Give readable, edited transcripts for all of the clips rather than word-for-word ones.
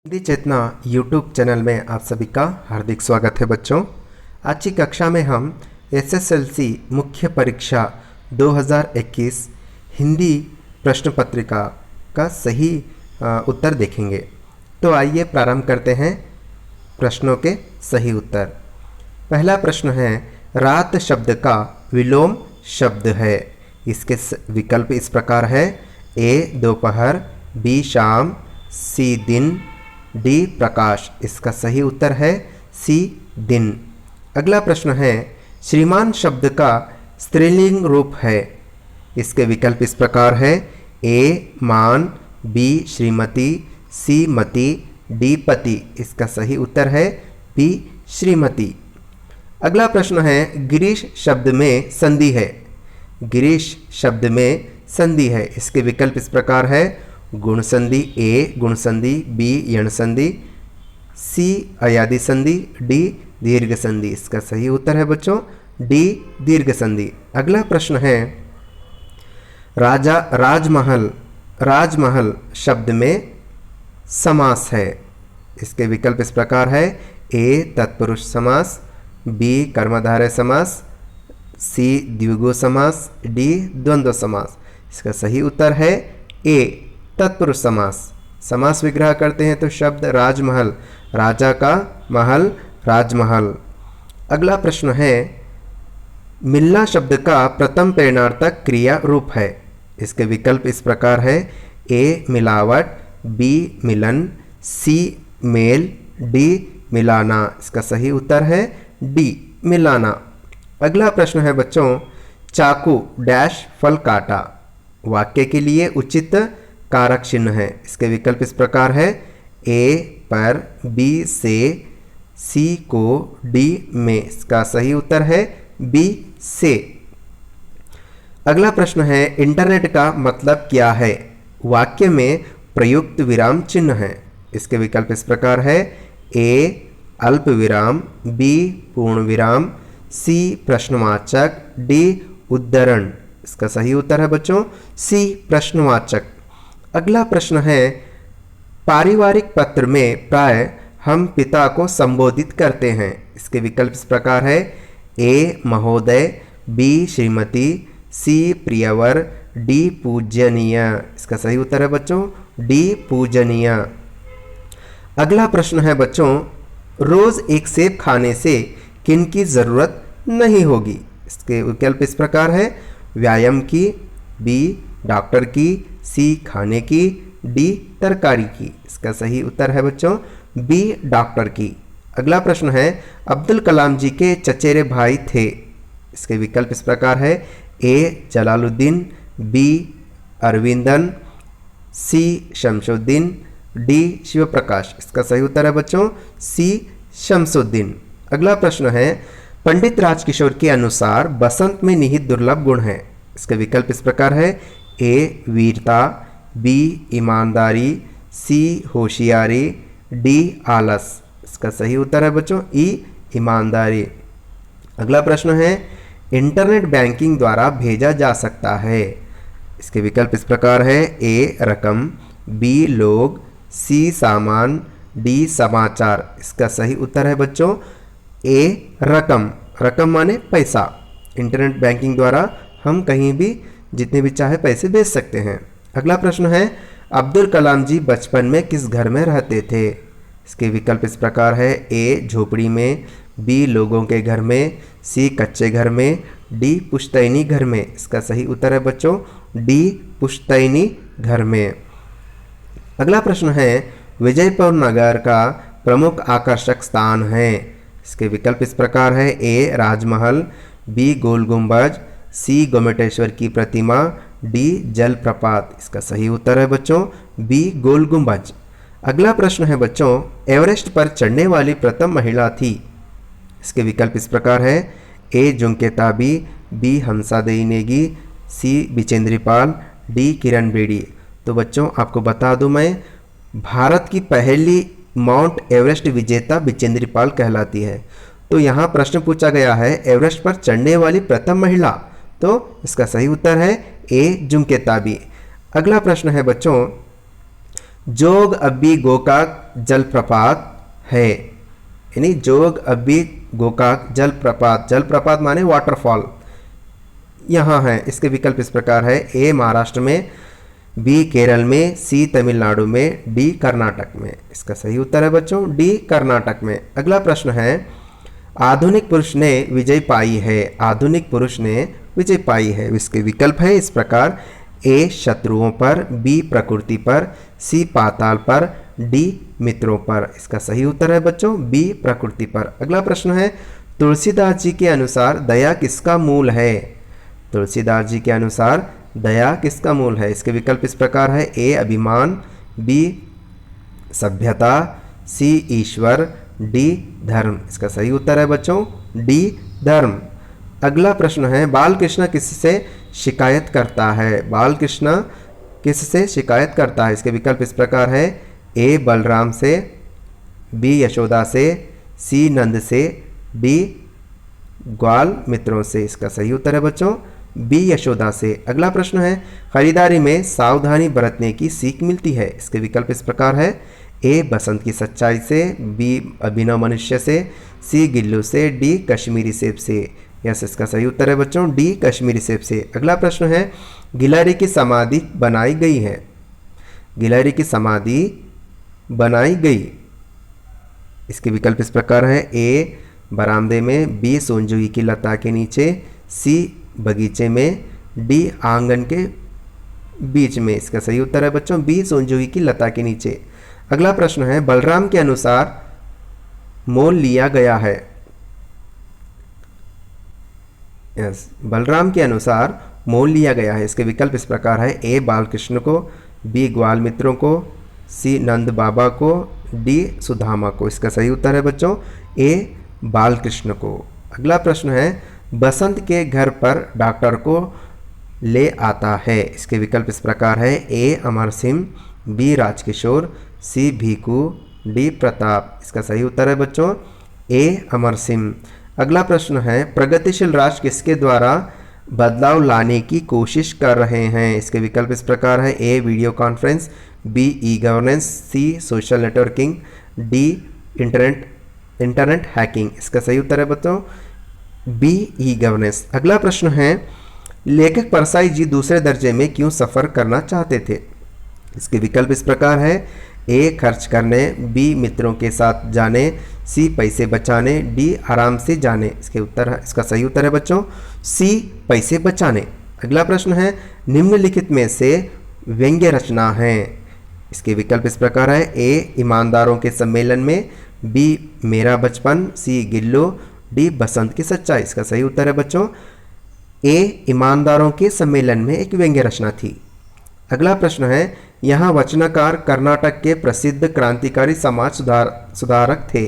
हिंदी चेतना YouTube channel में आप सभी का हार्दिक स्वागत है बच्चों। आज की कक्षा में हम एसएसएलसी मुख्य परीक्षा 2021 हिंदी प्रश्न पत्रिका का सही उत्तर देखेंगे। तो आइए प्रारंभ करते हैं प्रश्नों के सही उत्तर। पहला प्रश्न है, रात शब्द का विलोम शब्द है। इसके विकल्प इस प्रकार है: ए दोपहर, बी शाम, सी दिन, डी प्रकाश। इसका सही उत्तर है सी दिन। अगला प्रश्न है, श्रीमान शब्द का स्त्रीलिंग रूप है। इसके विकल्प इस प्रकार है: ए मान, बी श्रीमती, सी मती, डी पति। इसका सही उत्तर है बी श्रीमती। अगला प्रश्न है, गिरीश शब्द में संधि है। गिरीश शब्द में संधि है। इसके विकल्प इस प्रकार है: गुण संधि, ए गुण संधि, बी यण संधि, सी अयादि संधि, डी दीर्घ संधि। इसका सही उत्तर है बच्चों डी दीर्घ संधि। अगला प्रश्न है, राजा राजमहल। राजमहल शब्द में समास है। इसके विकल्प इस प्रकार है: ए तत्पुरुष समास, बी कर्मधारय समास, सी द्विगु समास, डी द्वंद्व समास। इसका सही उत्तर है ए तत्पुरुष समास। समास विग्रह करते हैं तो शब्द राजमहल, राजा का महल, राजमहल। अगला प्रश्न है, मिलना शब्द का प्रथम प्रेरणार्थक क्रिया रूप है। इसके विकल्प इस प्रकार है: ए मिलावट, बी मिलन, सी मेल, डी मिलाना। इसका सही उत्तर है डी मिलाना। अगला प्रश्न है बच्चों, चाकू डैश फल काटा। वाक्य के लिए उचित कारक चिन्ह है। इसके विकल्प इस प्रकार है: ए पर, बी से, सी को, डी में। इसका सही उत्तर है बी से। अगला प्रश्न है, इंटरनेट का मतलब क्या है। वाक्य में प्रयुक्त विराम चिन्ह है। इसके विकल्प इस प्रकार है: ए अल्प विराम, बी पूर्ण विराम, सी प्रश्नवाचक, डी उद्धरण। इसका सही उत्तर है बच्चों सी प्रश्नवाचक। अगला प्रश्न है, पारिवारिक पत्र में प्राय हम पिता को संबोधित करते हैं। इसके विकल्प इस प्रकार है: ए महोदय, बी श्रीमती, सी प्रियवर, डी पूजनीय। इसका सही उत्तर है बच्चों डी पूजनीय। अगला प्रश्न है बच्चों, रोज एक सेब खाने से किन की जरूरत नहीं होगी। इसके विकल्प इस प्रकार है: व्यायाम की, बी डॉक्टर की, सी खाने की, डी तरकारी की। इसका सही उत्तर है बच्चों बी डॉक्टर की। अगला प्रश्न है, अब्दुल कलाम जी के चचेरे भाई थे। इसके विकल्प इस प्रकार है: ए जलालुद्दीन, बी अरविंदन, सी शमसुद्दीन, डी शिव प्रकाश। इसका सही उत्तर है बच्चों सी शमसुद्दीन। अगला प्रश्न है, पंडित राजकिशोर के अनुसार बसंत में निहित दुर्लभ गुण है। इसके विकल्प इस प्रकार है: ए वीरता, बी ईमानदारी, सी होशियारी, डी आलस। इसका सही उत्तर है बच्चों ई ईमानदारी। अगला प्रश्न है, इंटरनेट बैंकिंग द्वारा भेजा जा सकता है। इसके विकल्प इस प्रकार है: ए रकम, बी लोग, सी सामान, डी समाचार। इसका सही उत्तर है बच्चों ए रकम। रकम माने पैसा। इंटरनेट बैंकिंग द्वारा हम कहीं भी जितने भी चाहे पैसे भेज सकते हैं। अगला प्रश्न है, अब्दुल कलाम जी बचपन में किस घर में रहते थे। इसके विकल्प इस प्रकार है: ए झोपड़ी में, बी लोगों के घर में, सी कच्चे घर में, डी पुश्तैनी घर में। इसका सही उत्तर है बच्चों डी पुश्तैनी घर में। अगला प्रश्न है, विजयपुर नगर का प्रमुख आकर्षक स्थान है। इसके विकल्प इस प्रकार है: ए राजमहल, बी गोल गुंबज, सी गोमटेश्वर की प्रतिमा, डी जलप्रपात। इसका सही उत्तर है बच्चों बी गोल गुंबज। अगला प्रश्न है बच्चों, एवरेस्ट पर चढ़ने वाली प्रथम महिला थी। इसके विकल्प इस प्रकार है: ए जुंके ताबी, बी हंसादेई नेगी, सी बिचेंद्री पाल, डी किरण बेदी। तो बच्चों आपको बता दूं मैं, भारत की पहली माउंट एवरेस्ट विजेता बिचेंद्री पाल कहलाती है। तो यहाँ प्रश्न पूछा गया है एवरेस्ट पर चढ़ने वाली प्रथम महिला, तो इसका सही उत्तर है ए जुंके ताबी। अगला प्रश्न है बच्चों, जोग अब्बी गोकाक जलप्रपात है, यानी जोग अब्बी गोकाक जलप्रपात, जलप्रपात माने वाटरफॉल, यहाँ है। इसके विकल्प इस प्रकार है, ए महाराष्ट्र में, बी केरल में, सी तमिलनाडु में, डी कर्नाटक में। इसका सही उत्तर है बच्चों डी कर्नाटक में। अगला प्रश्न है, आधुनिक पुरुष ने विजय पाई है, आधुनिक पुरुष ने विजय पाई है। इसके विकल्प है इस प्रकार, ए शत्रुओं पर, बी प्रकृति पर, सी पाताल पर, डी मित्रों पर। इसका सही उत्तर है बच्चों बी प्रकृति पर। अगला प्रश्न है, तुलसीदास जी के अनुसार दया किसका मूल है, तुलसीदास जी के अनुसार दया किसका मूल है। इसके विकल्प इस प्रकार है, ए अभिमान, बी सभ्यता, सी ईश्वर, डी धर्म। इसका सही उत्तर है बच्चों डी धर्म। अगला प्रश्न है, बालकृष्ण किससे शिकायत करता है, बालकृष्ण किससे शिकायत करता है। इसके विकल्प इस प्रकार है, ए बलराम से, बी यशोदा से, सी नंद से, डी ग्वाल मित्रों से। इसका सही उत्तर है बच्चों बी यशोदा से। अगला प्रश्न है, खरीदारी में सावधानी बरतने की सीख मिलती है। इसके विकल्प इस प्रकार है, ए बसंत की सच्चाई से, बी अभिनव मनुष्य से, सी गिल्लू से, डी कश्मीरी सेब से। यस, इसका सही उत्तर है बच्चों डी कश्मीरी सेब से। अगला प्रश्न है, गिलहरी की समाधि बनाई गई है, गिलहरी की समाधि बनाई गई। इसके विकल्प इस प्रकार है, ए बरामदे में, बी सोनजुई की लता के नीचे, सी बगीचे में, डी आंगन के बीच में। इसका सही उत्तर है बच्चों बी सोनजुई की लता के नीचे। अगला प्रश्न है, बलराम के अनुसार मोल लिया गया है। यस, बलराम के अनुसार मोल लिया गया है। इसके विकल्प इस प्रकार है, ए बालकृष्ण को, बी ग्वाल मित्रों को, सी नंद बाबा को, डी सुदामा को। इसका सही उत्तर है बच्चों ए बालकृष्ण को। अगला प्रश्न है, बसंत के घर पर डॉक्टर को ले आता है। इसके विकल्प इस प्रकार है, ए अमर सिंह, बी राजकिशोर, सी भीकू, डी प्रताप। इसका सही उत्तर है बच्चों ए अमर सिंह। अगला प्रश्न है, प्रगतिशील राष्ट्र किसके द्वारा बदलाव लाने की कोशिश कर रहे हैं। इसके विकल्प इस प्रकार है, A video conference, B E governance, C social networking, D internet hacking. इसका सही उत्तर है बच्चों बी ई गवर्नेंस। अगला प्रश्न है, लेखक परसाई जी दूसरे दर्जे में क्यों सफ़र करना चाहते थे। इसके विकल्प इस प्रकार है, ए खर्च करने, बी मित्रों के साथ जाने, सी पैसे बचाने, डी आराम से जाने। इसका सही उत्तर है बच्चों सी पैसे बचाने। अगला प्रश्न है, निम्नलिखित में से व्यंग्य रचना है। इसके विकल्प इस प्रकार है, ए ईमानदारों के सम्मेलन में, बी मेरा बचपन, सी गिल्लो, डी बसंत की सच्चाई। इसका सही उत्तर है बच्चों ए ईमानदारों के सम्मेलन में एक व्यंग्य रचना थी। अगला प्रश्न है, यहाँ वचनकार कर्नाटक के प्रसिद्ध क्रांतिकारी समाज सुधारक थे।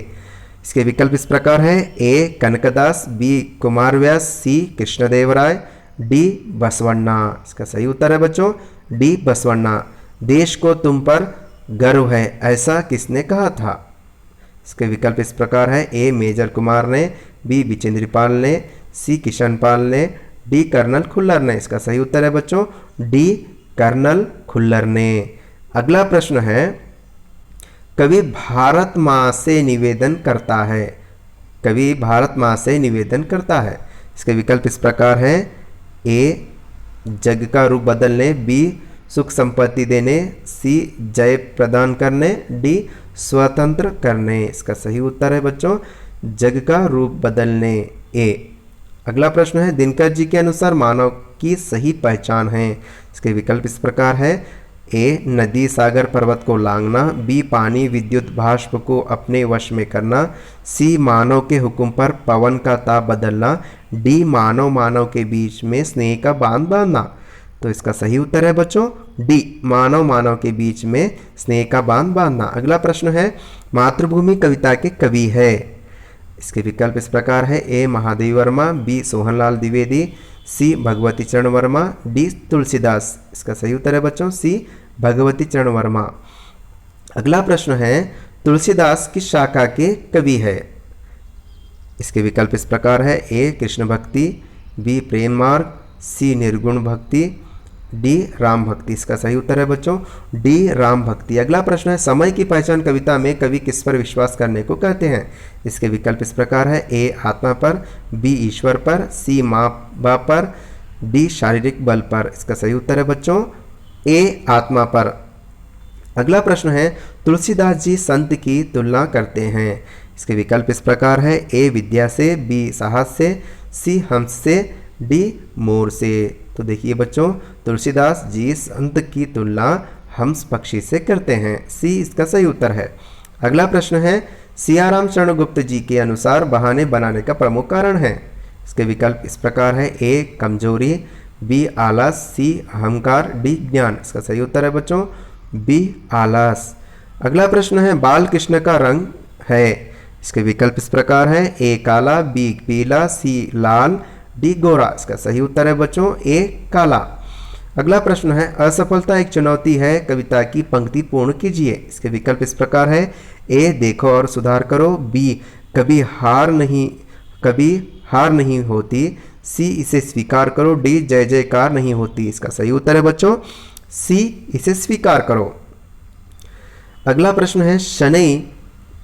इसके विकल्प इस प्रकार है, ए कनकदास, बी कुमारव्यास, सी कृष्णदेवराय, डी बसवण्णा। इसका सही उत्तर है बच्चों डी बसवण्णा। देश को तुम पर गर्व है, ऐसा किसने कहा था। इसके विकल्प इस प्रकार है, ए मेजर कुमार ने, बी बिचेंद्रपाल ने, सी किशनपाल ने, डी कर्नल खुल्लर ने। इसका सही उत्तर है बच्चों डी कर्नल खुल्लर ने। अगला प्रश्न है, कवि भारत माँ से निवेदन करता है। कवि भारत माँ से निवेदन करता है। इसके विकल्प इस प्रकार है, ए जग का रूप बदलने, बी सुख संपत्ति देने, सी जय प्रदान करने, डी स्वतंत्र करने। इसका सही उत्तर है बच्चों जग का रूप बदलने ए। अगला प्रश्न है, दिनकर जी के अनुसार मानव की सही पहचान है। इसके विकल्प इस प्रकार है, ए नदी सागर पर्वत को लांघना, बी पानी विद्युत भाष्प को अपने वश में करना, सी मानव के हुक्म पर पवन का ताप बदलना, डी मानव मानव के बीच में स्नेह का बांध बांधना। तो इसका सही उत्तर है बच्चों डी मानव मानव के बीच में स्नेह का बांध बांधना। अगला प्रश्न है, मातृभूमि कविता के कवि है। इसके विकल्प इस प्रकार है, ए महादेव वर्मा, बी सोहनलाल द्विवेदी, सी भगवती चरण वर्मा, डी तुलसीदास। इसका सही उत्तर है बच्चों सी भगवती चरण वर्मा। अगला प्रश्न है, तुलसीदास किस शाखा के कवि है। इसके विकल्प इस प्रकार है, ए कृष्ण भक्ति, बी प्रेम मार्ग, सी निर्गुण भक्ति, डी राम भक्ति, इसका सही उत्तर है बच्चों डी राम भक्ति। अगला प्रश्न है, समय की पहचान कविता में कवि किस पर विश्वास करने को कहते हैं? इसके विकल्प इस प्रकार है, ए आत्मा पर, बी ईश्वर पर, सी माँ बाप पर, डी शारीरिक बल पर। इसका सही उत्तर है बच्चों ए आत्मा पर। अगला प्रश्न है, तुलसीदास जी संत की तुलना करते हैं। इसके विकल्प इस प्रकार है, ए विद्या से, बी साहस से, सी हंस से, डी मोर से। तो देखिए बच्चों, तुलसीदास जी संत की तुलना हंस पक्षी से करते हैं, सी इसका सही उत्तर है। अगला प्रश्न है, सियाराम शरण गुप्त जी के अनुसार बहाने बनाने का प्रमुख कारण है। इसके विकल्प इस प्रकार है, ए कमजोरी, बी आलस, सी अहंकार, डी ज्ञान। इसका सही उत्तर है बच्चों बी आलस। अगला प्रश्न है, बाल कृष्ण का रंग है। इसके विकल्प इस प्रकार है, ए काला, बी पीला, सी लाल, डी गोरा। इसका सही उत्तर है बच्चों ए काला। अगला प्रश्न है, असफलता एक चुनौती है, कविता की पंक्ति पूर्ण कीजिए। इसके विकल्प इस प्रकार है, ए देखो और सुधार करो, बी कभी हार नहीं होती, सी इसे स्वीकार करो, डी जय जयकार नहीं होती। इसका सही उत्तर है बच्चों सी इसे स्वीकार करो। अगला प्रश्न है,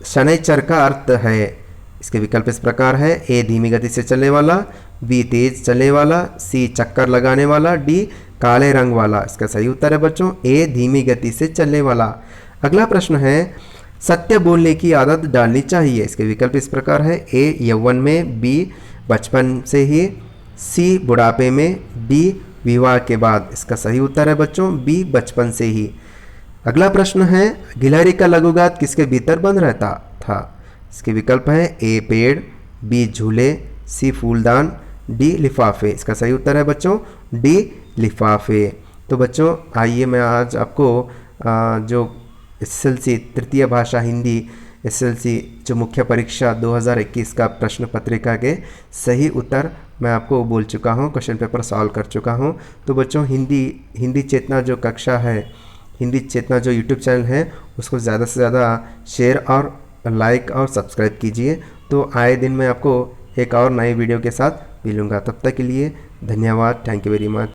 शनैचर का अर्थ है। इसके विकल्प इस प्रकार है, ए धीमी गति से चलने वाला, बी तेज चलने वाला, सी चक्कर लगाने वाला, डी काले रंग वाला। इसका सही उत्तर है बच्चों ए धीमी गति से चलने वाला। अगला प्रश्न है, सत्य बोलने की आदत डालनी चाहिए। इसके विकल्प इस प्रकार है, ए यौवन में, बी बचपन से ही, सी बुढ़ापे में, डी विवाह के बाद। इसका सही उत्तर है बच्चों बी बचपन से ही। अगला प्रश्न है, गिलहरी का लघुगात किसके भीतर बंद रहता था? इसके विकल्प है, ए पेड़, बी झूले, सी फूलदान, डी लिफाफे। इसका सही उत्तर है बच्चों डी लिफाफे। तो बच्चों आइए मैं आज आपको जो एसएसएलसी तृतीय भाषा हिंदी एसएसएलसी जो मुख्य परीक्षा 2021 का प्रश्न पत्रिका के सही उत्तर मैं आपको बोल चुका हूँ, क्वेश्चन पेपर सॉल्व कर चुका हूँ। तो बच्चों हिंदी चेतना जो कक्षा है, हिंदी चेतना जो यूट्यूब चैनल है, उसको ज़्यादा से ज़्यादा शेयर और लाइक और सब्सक्राइब कीजिए। तो आए दिन मैं आपको एक और नए वीडियो के साथ मिलूँगा। तब तक के लिए धन्यवाद। Thank you very much.